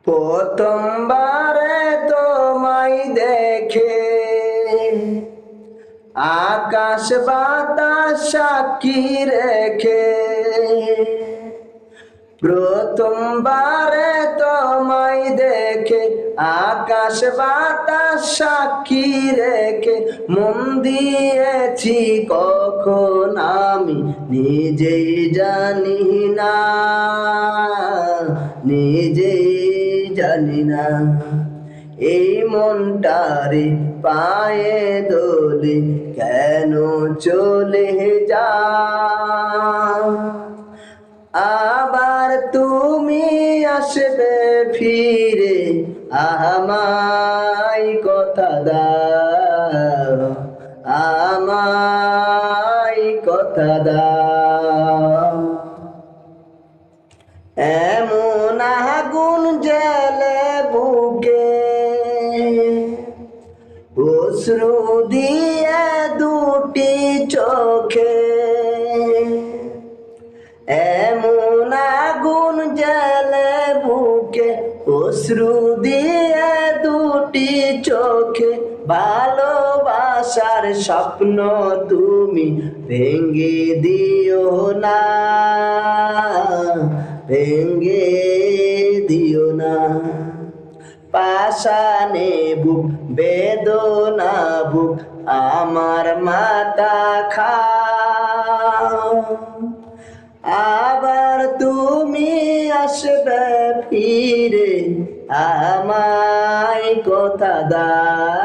প্রথমবারে তোমায় দেখে আকাশ বাতাস সাক্ষী রেখে, প্রথমবারে তোমায় দেখে আকাশ বাতাস সাক্ষী রেখে, মন দিয়েছি কখন আমি নিজেই জানি না, নিজেই জানি না। এই মনটারে পায়ে দোলে কেন চলে যা, আবার তুমি আসবে ফিরে আমায় কথা দাও, আমায় কথা দাও। এমন আগুন জ্বলে বুকে অশ্রু দিয়ে দুটি চোখে, এমন আগুন জ্বলে বুকে অশ্রু দিয়ে দুটি চোখে, ভালোবাসার স্বপ্ন তুমি ভেঙে দিও না, ভেঙে দিও না। পাশানে বুক বেদনা বুক আমার মাথা খাও, আবার তুমি আসবে ফিরে আমায় কথা দাও,